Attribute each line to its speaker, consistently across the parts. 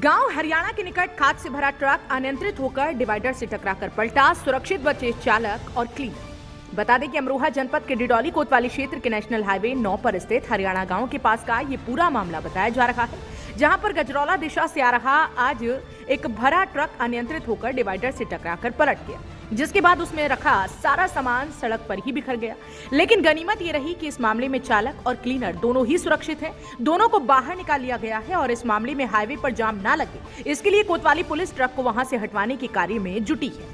Speaker 1: गांव हरियाणा के निकट खाद से भरा ट्रक अनियंत्रित होकर डिवाइडर से टकराकर पलटा, सुरक्षित बचे चालक और क्लीनर। बता दें कि अमरोहा जनपद के डिडौली कोतवाली क्षेत्र के नेशनल हाईवे 9 पर स्थित हरियाणा गांव के पास का ये पूरा मामला बताया जा रहा है, जहां पर गजरौला दिशा से आ रहा आज एक भरा ट्रक अनियंत्रित होकर डिवाइडर से टकराकर पलट गया, जिसके बाद उसमें रखा सारा सामान सड़क पर ही बिखर गया। लेकिन गनीमत ये रही कि इस मामले में चालक और क्लीनर दोनों ही सुरक्षित हैं। दोनों को बाहर निकाल लिया गया है और इस मामले में हाईवे पर जाम ना लगे, इसके लिए कोतवाली पुलिस ट्रक को वहां से हटवाने के कार्य में जुटी है।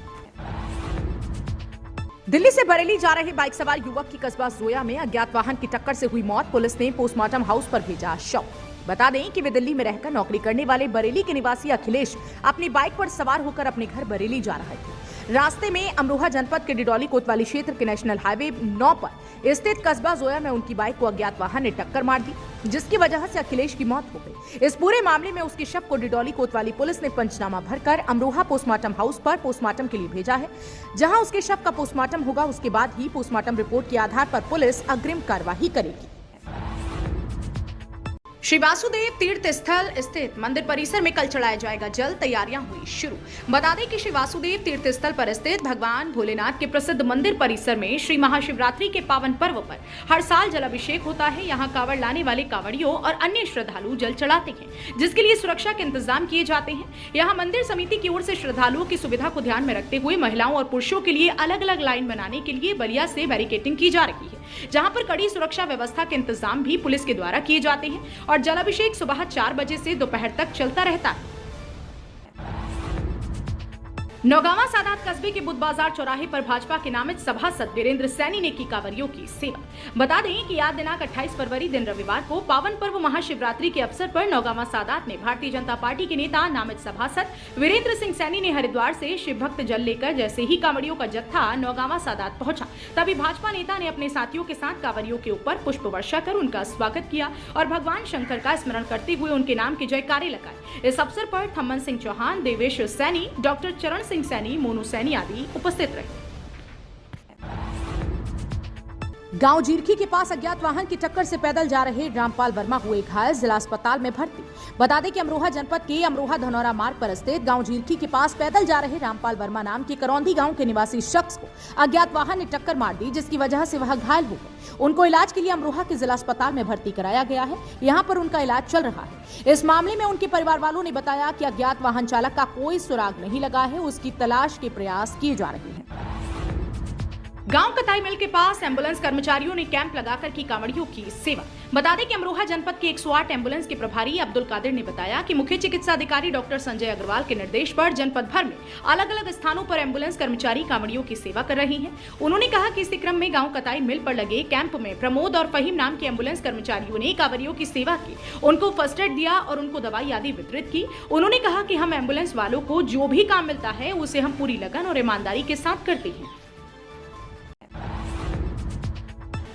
Speaker 1: दिल्ली से बरेली जा रहे बाइक सवार युवक की कस्बा जोया में अज्ञात वाहन की टक्कर से हुई मौत। पुलिस ने पोस्टमार्टम हाउस पर भेजा शव। बता दें कि वे दिल्ली में रहकर नौकरी करने वाले बरेली के निवासी अखिलेश अपनी बाइक पर सवार होकर अपने घर बरेली जा रहे थे। रास्ते में अमरोहा जनपद के डिडौली कोतवाली क्षेत्र के नेशनल हाईवे 9 पर स्थित कस्बा जोया में उनकी बाइक को अज्ञात वाहन ने टक्कर मार दी, जिसकी वजह से अखिलेश की मौत हो गई। इस पूरे मामले में उसके शव को डिडौली कोतवाली पुलिस ने पंचनामा भरकर अमरोहा पोस्टमार्टम हाउस पर पोस्टमार्टम के लिए भेजा है, जहां उसके शव का पोस्टमार्टम होगा। उसके बाद ही पोस्टमार्टम रिपोर्ट के आधार पर पुलिस अग्रिम कार्रवाई करेगी। श्री वासुदेव तीर्थ स्थल स्थित मंदिर परिसर में कल चढ़ाया जाएगा जल, तैयारियां हुई शुरू। बता दें कि श्री वासुदेव तीर्थ स्थल पर स्थित भगवान भोलेनाथ के प्रसिद्ध मंदिर परिसर में श्री महाशिवरात्रि के पावन पर्व पर हर साल जलाभिषेक होता है। यहां कांवड़ लाने वाले कांवड़ियों और अन्य श्रद्धालु जल चढ़ाते हैं, जिसके लिए सुरक्षा के इंतजाम किए जाते हैं। यहाँ मंदिर समिति की ओर से श्रद्धालुओं की सुविधा को ध्यान में रखते हुए महिलाओं और पुरुषों के लिए अलग अलग लाइन बनाने के लिए बलिया से बैरिकेडिंग की जा रही है, जहां पर कड़ी सुरक्षा व्यवस्था के इंतजाम भी पुलिस के द्वारा किए जाते हैं और जलाभिषेक सुबह 4 बजे से दोपहर तक चलता रहता है। नौगावा सादात कस्बे के बुद्ध बाजार चौराहे पर भाजपा के नामित सभासद वीरेंद्र सैनी ने की कांवरियों की सेवा। बता दें कि याद दिनांक 28 फरवरी दिन रविवार को पावन पर्व महाशिवरात्रि के अवसर पर नौगावा सादात में भारतीय जनता पार्टी के नेता नामित सभासद वीरेंद्र सिंह सैनी ने हरिद्वार से शिव भक्त जल लेकर जैसे ही कांवड़ियों का जत्था नौगावा सादात पहुंचा, तभी भाजपा नेता ने अपने साथियों के साथ कांवरियों के ऊपर पुष्प वर्षा कर उनका स्वागत किया और भगवान शंकर का स्मरण करते हुए उनके नाम के जयकारे लगाए। इस अवसर पर थम्मन सिंह चौहान, देवेश सैनी, डॉक्टर चरण सिंह सैनी, मोनू सैनी आदि उपस्थित रहे। गांव जीरखी के पास अज्ञात वाहन की टक्कर से पैदल जा रहे रामपाल वर्मा हुए घायल, जिला अस्पताल में भर्ती। बता दें कि अमरोहा जनपद के अमरोहा धनौरा मार्ग पर स्थित गांव जीरखी के पास पैदल जा रहे रामपाल वर्मा नाम के करौंदी गांव के निवासी शख्स को अज्ञात वाहन ने टक्कर मार दी, जिसकी वजह से वह घायल हो गए। उनको इलाज के लिए अमरोहा के जिला अस्पताल में भर्ती कराया गया है। यहाँ पर उनका इलाज चल रहा है। इस मामले में उनके परिवार वालों ने बताया कि अज्ञात वाहन चालक का कोई सुराग नहीं लगा है, उसकी तलाश के प्रयास किए जा रहे हैं। गांव कताई मिल के पास एम्बुलेंस कर्मचारियों ने कैंप लगाकर की कांवड़ियों की सेवा। बता दें कि अमरोहा जनपद के 108 एम्बुलेंस के प्रभारी अब्दुल कादिर ने बताया कि मुख्य चिकित्सा अधिकारी डॉक्टर संजय अग्रवाल के निर्देश पर जनपद भर में अलग अलग स्थानों पर एम्बुलेंस कर्मचारी कांवड़ियों की सेवा कर रहे हैं। उन्होंने कहा कि इसी क्रम में गाँव कताई मिल पर लगे कैंप में प्रमोद और फहीम नाम के एम्बुलेंस कर्मचारियों ने कांवड़ियों की सेवा की, उनको फर्स्ट एड दिया और उनको दवाई आदि वितरित की। उन्होंने कहा कि हम एम्बुलेंस वालों को जो भी काम मिलता है उसे हम पूरी लगन और ईमानदारी के साथ करते हैं।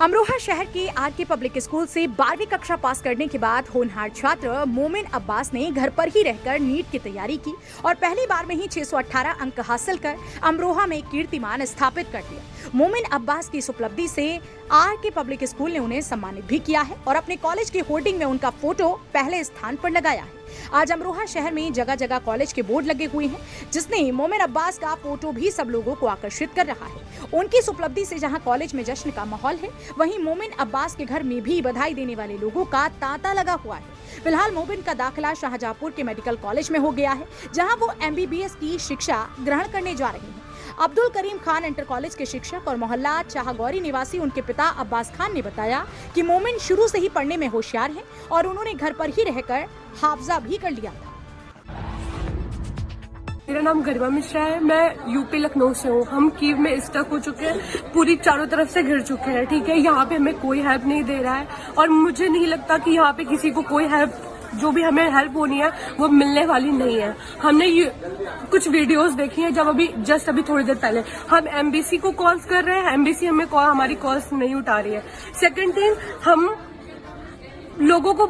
Speaker 1: अमरोहा शहर के आरके पब्लिक स्कूल से 12वीं कक्षा पास करने के बाद होनहार छात्र मोमिन अब्बास ने घर पर ही रहकर नीट की तैयारी की और पहली बार में ही 618 अंक हासिल कर अमरोहा में कीर्तिमान स्थापित कर दिया। मोमिन अब्बास की इस उपलब्धि से आरके पब्लिक स्कूल ने उन्हें सम्मानित भी किया है और अपने कॉलेज की होर्डिंग में उनका फोटो पहले स्थान पर लगाया है। आज अमरोहा शहर में जगह जगह कॉलेज के बोर्ड लगे हुए हैं, जिसने मोमिन अब्बास का फोटो भी सब लोगों को आकर्षित कर रहा है। उनकी इस उपलब्धि से जहां कॉलेज में जश्न का माहौल है, वहीं मोमिन अब्बास के घर में भी बधाई देने वाले लोगों का तांता लगा हुआ है। फिलहाल मोमिन का दाखिला शाहजहांपुर के मेडिकल कॉलेज में हो गया है, जहां वो MBBS की शिक्षा ग्रहण करने जा रहे हैं। अब्दुल करीम खान इंटर कॉलेज के शिक्षक और मोहल्ला चाहगौरी निवासी उनके पिता अब्बास खान ने बताया कि मोमिन शुरू से ही पढ़ने में होशियार हैं और उन्होंने घर पर ही रहकर हाफजा भी कर लिया था।
Speaker 2: मेरा नाम गरिमा मिश्रा है, मैं यूपी लखनऊ से हूँ। हम कीव में स्टक हो चुके हैं, पूरी चारों तरफ से घिर चुके हैं। ठीक है, यहाँ पे हमें कोई हेल्प नहीं दे रहा है और मुझे नहीं लगता कि यहाँ पे किसी को कोई हेल्प, जो भी हमें हेल्प होनी है वो मिलने वाली नहीं है। हमने कुछ वीडियोस देखी हैं, जब अभी थोड़ी देर पहले हम MBC को कॉल्स कर रहे हैं, MBC हमें हमारी कॉल्स नहीं उठा रही है। सेकंड थिंग, हम लोगों को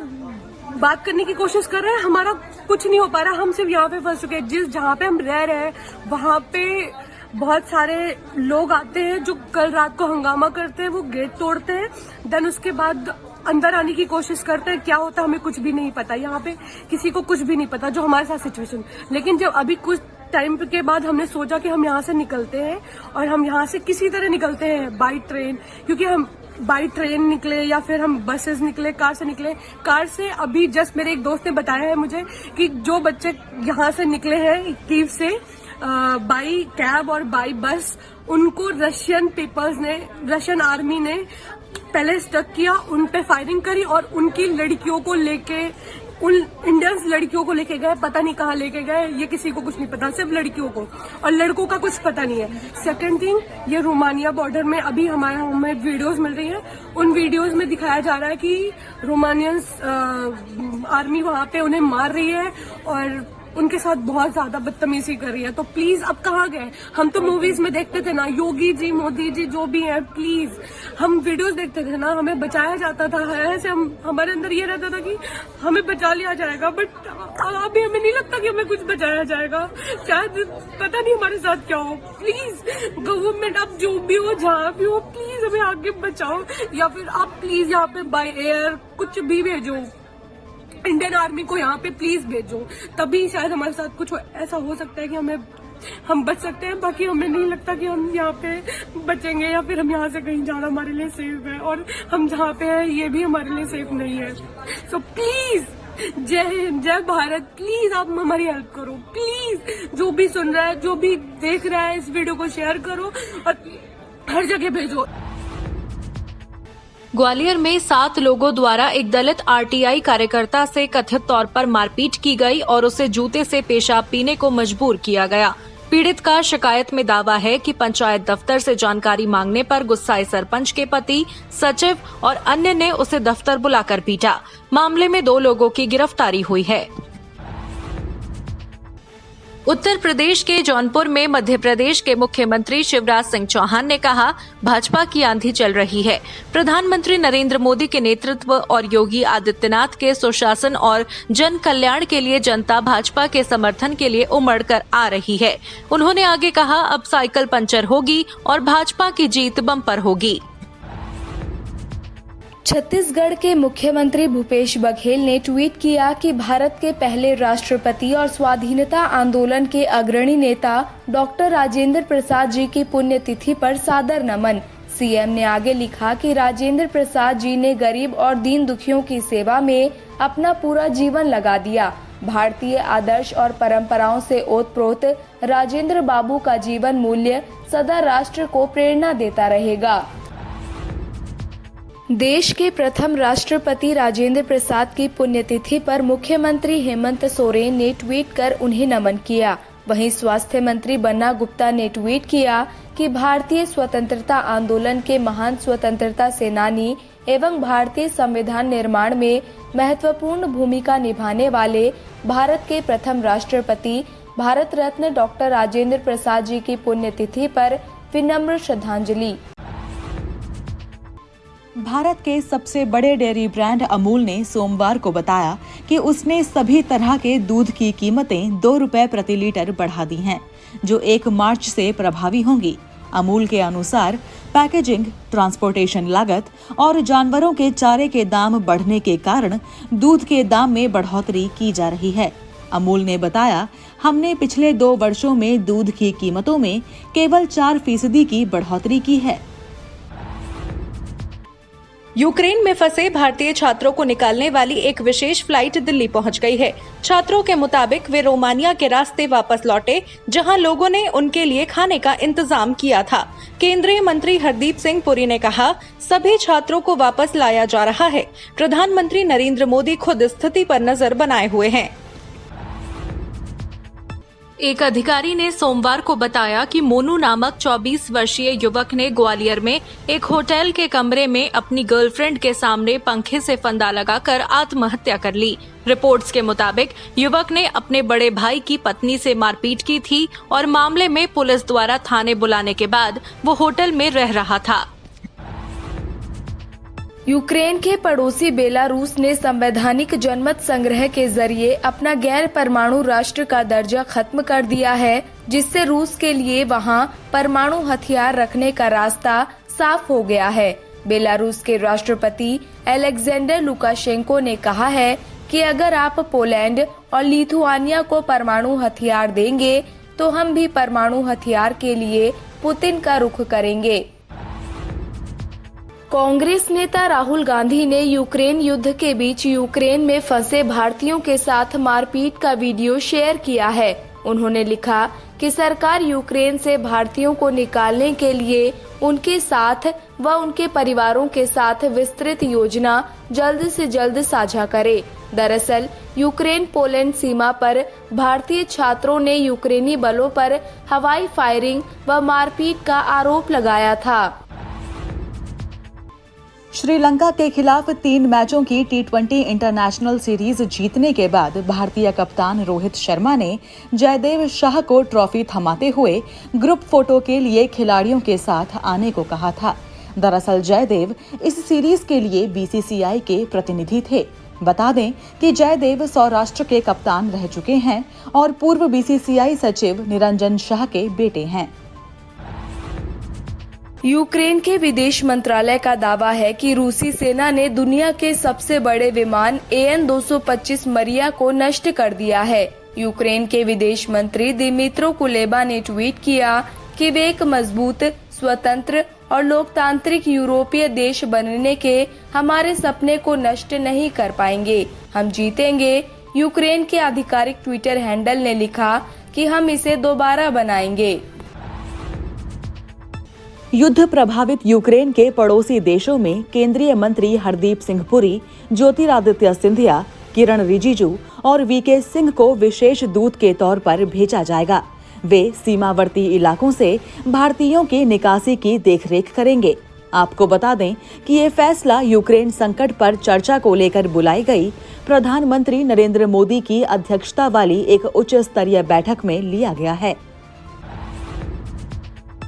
Speaker 2: बात करने की कोशिश कर रहे हैं, हमारा कुछ नहीं हो पा रहा। हम सिर्फ यहाँ पे फंस चुके हैं। जहाँ पे हम रह रहे हैं वहाँ पे बहुत सारे लोग आते हैं जो कल रात को हंगामा करते हैं, वो गेट तोड़ते हैं। देन उसके बाद अंदर आने की कोशिश करते हैं, क्या होता है हमें कुछ भी नहीं पता। यहाँ पे किसी को कुछ भी नहीं पता जो हमारे साथ सिचुएशन। लेकिन जब अभी कुछ टाइम के बाद हमने सोचा कि हम यहाँ से निकलते हैं और हम यहाँ से किसी तरह निकलते हैं बाई ट्रेन, क्योंकि हम बाई ट्रेन निकले या फिर हम बसेस निकले, कार से निकले। कार से अभी जस्ट मेरे एक दोस्त ने बताया है मुझे कि जो बच्चे यहाँ से निकले हैं कीव से बाई कैब और बाई बस, उनको रशियन आर्मी ने पहले स्टक किया, उन पे फायरिंग करी और उनकी लड़कियों को लेके, उन इंडियंस लड़कियों को लेके गए, पता नहीं कहाँ लेके गए, ये किसी को कुछ नहीं पता, सिर्फ लड़कियों को, और लड़कों का कुछ पता नहीं है। सेकंड थिंग, ये रोमानिया बॉर्डर में अभी हमें वीडियोस मिल रही है, उन वीडियोस में दिखाया जा रहा है कि रोमानियंस आर्मी वहां पे उन्हें मार रही है और उनके साथ बहुत ज्यादा बदतमीजी कर रही है। तो प्लीज अब कहाँ गए? हम तो मूवीज में देखते थे ना, योगी जी, मोदी जी, जो भी है, प्लीज हम वीडियोस देखते थे ना, हमें बचाया जाता था, ऐसे हमारे अंदर ये रहता था कि हमें बचा लिया जाएगा। बट अभी हमें नहीं लगता कि हमें कुछ बचाया जाएगा, शायद पता नहीं हमारे साथ क्या हो। प्लीज गवर्नमेंट, आप जो भी हो, जहाँ भी हो, प्लीज हमें आगे बचाओ, या फिर आप प्लीज यहाँ पे बाय एयर कुछ भी भेजो, इंडियन आर्मी को यहाँ पे प्लीज भेजो, तभी शायद हमारे साथ कुछ ऐसा हो सकता है कि हम बच सकते हैं। बाकी हमें नहीं लगता कि हम यहाँ पे बचेंगे या फिर हम यहाँ से कहीं जाना हमारे लिए सेफ है, और हम जहाँ पे हैं ये भी हमारे लिए सेफ नहीं है। सो प्लीज, जय हिंद, जय भारत, प्लीज आप हमारी हेल्प करो, प्लीज। जो भी सुन रहा है, जो भी देख रहा है, इस वीडियो को शेयर करो और हर जगह भेजो।
Speaker 3: ग्वालियर में 7 लोगों द्वारा एक दलित आरटीआई कार्यकर्ता से कथित तौर पर मारपीट की गई और उसे जूते से पेशाब पीने को मजबूर किया गया। पीड़ित का शिकायत में दावा है कि पंचायत दफ्तर से जानकारी मांगने पर गुस्साए सरपंच के पति, सचिव और अन्य ने उसे दफ्तर बुलाकर पीटा। मामले में 2 लोगों की गिरफ्तारी हुई है। उत्तर प्रदेश के जौनपुर में मध्य प्रदेश के मुख्यमंत्री शिवराज सिंह चौहान ने कहा, भाजपा की आंधी चल रही है। प्रधानमंत्री नरेंद्र मोदी के नेतृत्व और योगी आदित्यनाथ के सुशासन और जन कल्याण के लिए जनता भाजपा के समर्थन के लिए उमड़ कर आ रही है। उन्होंने आगे कहा, अब साइकिल पंचर होगी और भाजपा की जीत बम्पर होगी।
Speaker 4: छत्तीसगढ़ के मुख्यमंत्री भूपेश बघेल ने ट्वीट किया कि भारत के पहले राष्ट्रपति और स्वाधीनता आंदोलन के अग्रणी नेता डॉक्टर राजेंद्र प्रसाद जी की पुण्यतिथि पर सादर नमन। सीएम ने आगे लिखा कि राजेंद्र प्रसाद जी ने गरीब और दीन दुखियों की सेवा में अपना पूरा जीवन लगा दिया। भारतीय आदर्श और परंपराओं से ओतप्रोत राजेंद्र बाबू का जीवन मूल्य सदा राष्ट्र को प्रेरणा देता रहेगा। देश के प्रथम राष्ट्रपति राजेंद्र प्रसाद की पुण्यतिथि पर मुख्यमंत्री हेमंत सोरेन ने ट्वीट कर उन्हें नमन किया। वहीं स्वास्थ्य मंत्री बन्ना गुप्ता ने ट्वीट किया कि भारतीय स्वतंत्रता आंदोलन के महान स्वतंत्रता सेनानी एवं भारतीय संविधान निर्माण में महत्वपूर्ण भूमिका निभाने वाले भारत के प्रथम राष्ट्रपति भारत रत्न डॉक्टर राजेंद्र प्रसाद जी की पुण्यतिथि पर विनम्र श्रद्धांजलि।
Speaker 5: भारत के सबसे बड़े डेयरी ब्रांड अमूल ने सोमवार को बताया कि उसने सभी तरह के दूध की कीमतें 2 रुपए प्रति लीटर बढ़ा दी हैं, जो 1 मार्च से प्रभावी होंगी। अमूल के अनुसार पैकेजिंग, ट्रांसपोर्टेशन लागत और जानवरों के चारे के दाम बढ़ने के कारण दूध के दाम में बढ़ोतरी की जा रही है। अमूल ने बताया, हमने पिछले 2 वर्षों में दूध की कीमतों में केवल 4% की बढ़ोतरी की है।
Speaker 3: यूक्रेन में फंसे भारतीय छात्रों को निकालने वाली एक विशेष फ्लाइट दिल्ली पहुंच गई है। छात्रों के मुताबिक वे रोमानिया के रास्ते वापस लौटे, जहां लोगों ने उनके लिए खाने का इंतजाम किया था। केंद्रीय मंत्री हरदीप सिंह पुरी ने कहा, सभी छात्रों को वापस लाया जा रहा है। प्रधानमंत्री नरेंद्र मोदी खुद स्थिति पर नजर बनाए हुए हैं। एक अधिकारी ने सोमवार को बताया कि मोनू नामक 24 वर्षीय युवक ने ग्वालियर में एक होटल के कमरे में अपनी गर्लफ्रेंड के सामने पंखे से फंदा लगाकर आत्महत्या कर ली। रिपोर्ट्स के मुताबिक युवक ने अपने बड़े भाई की पत्नी से मारपीट की थी और मामले में पुलिस द्वारा थाने बुलाने के बाद वो होटल में रह रहा था।
Speaker 4: यूक्रेन के पड़ोसी बेलारूस ने संवैधानिक जनमत संग्रह के जरिए अपना गैर परमाणु राष्ट्र का दर्जा खत्म कर दिया है, जिससे रूस के लिए वहां परमाणु हथियार रखने का रास्ता साफ हो गया है। बेलारूस के राष्ट्रपति अलेक्जेंडर लुकाशेंको ने कहा है कि अगर आप पोलैंड और लिथुआनिया को परमाणु हथियार देंगे तो हम भी परमाणु हथियार के लिए पुतिन का रुख करेंगे। कांग्रेस नेता राहुल गांधी ने यूक्रेन युद्ध के बीच यूक्रेन में फंसे भारतीयों के साथ मारपीट का वीडियो शेयर किया है। उन्होंने लिखा कि सरकार यूक्रेन से भारतीयों को निकालने के लिए उनके साथ व उनके परिवारों के साथ विस्तृत योजना जल्द से जल्द साझा करे। दरअसल यूक्रेन पोलैंड सीमा पर भारतीय छात्रों ने यूक्रेनी बलों पर हवाई फायरिंग व मारपीट का आरोप लगाया था।
Speaker 5: श्रीलंका के खिलाफ 3 मैचों की T20 इंटरनेशनल सीरीज जीतने के बाद भारतीय कप्तान रोहित शर्मा ने जयदेव शाह को ट्रॉफी थमाते हुए ग्रुप फोटो के लिए खिलाड़ियों के साथ आने को कहा था। दरअसल जयदेव इस सीरीज के लिए BCCI के प्रतिनिधि थे। बता दें कि जयदेव सौराष्ट्र के कप्तान रह चुके हैं और पूर्व BCCI सचिव निरंजन शाह के बेटे हैं।
Speaker 4: यूक्रेन के विदेश मंत्रालय का दावा है कि रूसी सेना ने दुनिया के सबसे बड़े विमान AN-225 मरिया को नष्ट कर दिया है। यूक्रेन के विदेश मंत्री दिमित्रो कुलेबा ने ट्वीट किया कि वे एक मजबूत, स्वतंत्र और लोकतांत्रिक यूरोपीय देश बनने के हमारे सपने को नष्ट नहीं कर पाएंगे। हम जीतेंगे। यूक्रेन के आधिकारिक ट्विटर हैंडल ने लिखा कि हम इसे दोबारा बनाएंगे।
Speaker 5: युद्ध प्रभावित यूक्रेन के पड़ोसी देशों में केंद्रीय मंत्री हरदीप सिंह पुरी, ज्योतिरादित्य सिंधिया, किरण रिजिजू और VK सिंह को विशेष दूत के तौर पर भेजा जाएगा। वे सीमावर्ती इलाकों से भारतीयों की निकासी की देखरेख करेंगे। आपको बता दें कि ये फैसला यूक्रेन संकट पर चर्चा को लेकर बुलाई गई प्रधानमंत्री नरेंद्र मोदी की अध्यक्षता वाली एक उच्च स्तरीय बैठक में लिया गया है।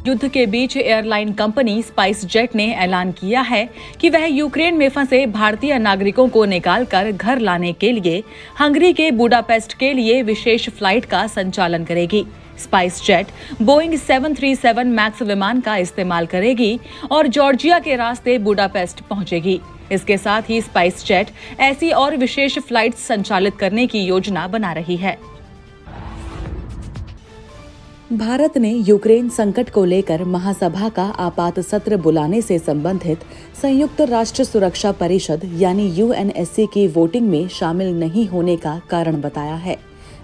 Speaker 5: युद्ध के बीच एयरलाइन कंपनी स्पाइस जेट ने ऐलान किया है कि वह यूक्रेन में फंसे भारतीय नागरिकों को निकालकर घर लाने के लिए हंगरी के बुडापेस्ट के लिए विशेष फ्लाइट का संचालन करेगी। स्पाइस जेट बोइंग 737 मैक्स विमान का इस्तेमाल करेगी और जॉर्जिया के रास्ते बुडापेस्ट पहुंचेगी। इसके साथ ही स्पाइस जेट ऐसी और विशेष फ्लाइट्स संचालित करने की योजना बना रही है। भारत ने यूक्रेन संकट को लेकर महासभा का आपात सत्र बुलाने से संबंधित संयुक्त राष्ट्र सुरक्षा परिषद यानी UNSC की वोटिंग में शामिल नहीं होने का कारण बताया है।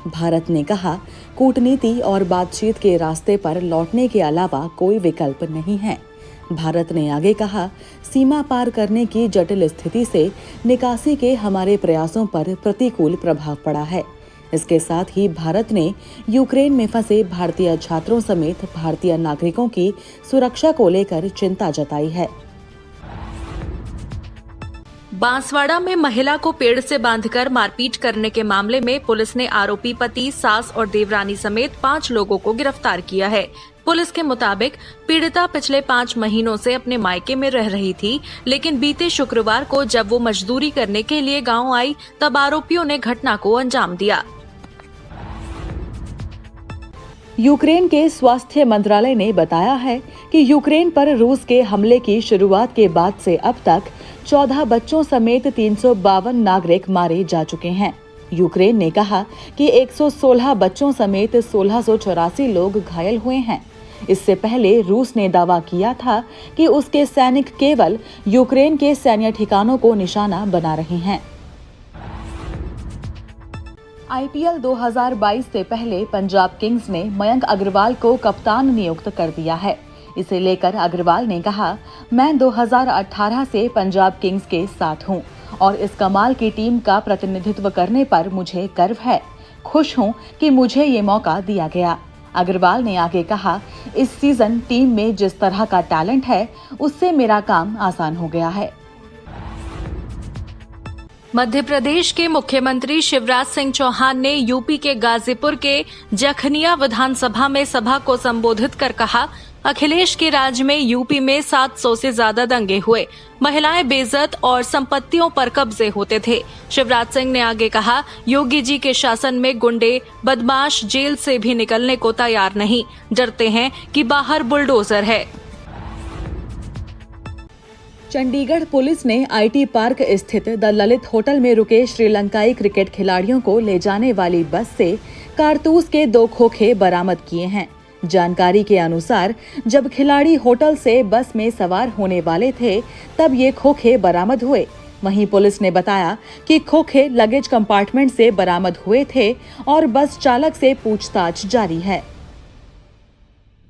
Speaker 5: भारत ने कहा, कूटनीति और बातचीत के रास्ते पर लौटने के अलावा कोई विकल्प नहीं है। भारत ने आगे कहा, सीमा पार करने की जटिल स्थिति से निकासी के हमारे प्रयासों पर प्रतिकूल प्रभाव पड़ा है। इसके साथ ही भारत ने यूक्रेन में फंसे भारतीय छात्रों समेत भारतीय नागरिकों की सुरक्षा को लेकर चिंता जताई है।
Speaker 3: बांसवाड़ा में महिला को पेड़ से बांधकर मारपीट करने के मामले में पुलिस ने आरोपी पति, सास और देवरानी समेत 5 लोगों को गिरफ्तार किया है। पुलिस के मुताबिक पीड़िता पिछले 5 महीनों से अपने मायके में रह रही थी, लेकिन बीते शुक्रवार को जब वो मजदूरी करने के लिए गांव आई तब आरोपियों ने घटना को अंजाम दिया।
Speaker 5: यूक्रेन के स्वास्थ्य मंत्रालय ने बताया है कि यूक्रेन पर रूस के हमले की शुरुआत के बाद से अब तक 14 बच्चों समेत 352 नागरिक मारे जा चुके हैं। यूक्रेन ने कहा कि 116 बच्चों समेत 1684 लोग घायल हुए हैं। इससे पहले रूस ने दावा किया था कि उसके सैनिक केवल यूक्रेन के सैन्य ठिकानों को निशाना बना रहे हैं। IPL 2022 से पहले पंजाब किंग्स ने मयंक अग्रवाल को कप्तान नियुक्त कर दिया है। इसे लेकर अग्रवाल ने कहा, मैं 2018 से पंजाब किंग्स के साथ हूं और इस कमाल की टीम का प्रतिनिधित्व करने पर मुझे गर्व है। खुश हूं कि मुझे ये मौका दिया गया। अग्रवाल ने आगे कहा, इस सीजन टीम में जिस तरह का टैलेंट है उससे मेरा काम आसान हो गया है।
Speaker 3: मध्य प्रदेश के मुख्यमंत्री शिवराज सिंह चौहान ने यूपी के गाजीपुर के जखनिया विधानसभा में सभा को संबोधित कर कहा, अखिलेश के राज में यूपी में 700 से ज्यादा दंगे हुए, महिलाएं बेइज्जत और संपत्तियों पर कब्जे होते थे। शिवराज सिंह ने आगे कहा, योगी जी के शासन में गुंडे बदमाश जेल से भी निकलने को तैयार नहीं, डरते हैं कि बाहर बुलडोजर है।
Speaker 5: चंडीगढ़ पुलिस ने आईटी पार्क स्थित द ललित होटल में रुके श्रीलंकाई क्रिकेट खिलाड़ियों को ले जाने वाली बस से कारतूस के 2 खोखे बरामद किए हैं। जानकारी के अनुसार जब खिलाड़ी होटल से बस में सवार होने वाले थे तब ये खोखे बरामद हुए। वहीं पुलिस ने बताया कि खोखे लगेज कंपार्टमेंट से बरामद हुए थे और बस चालक से पूछताछ जारी है।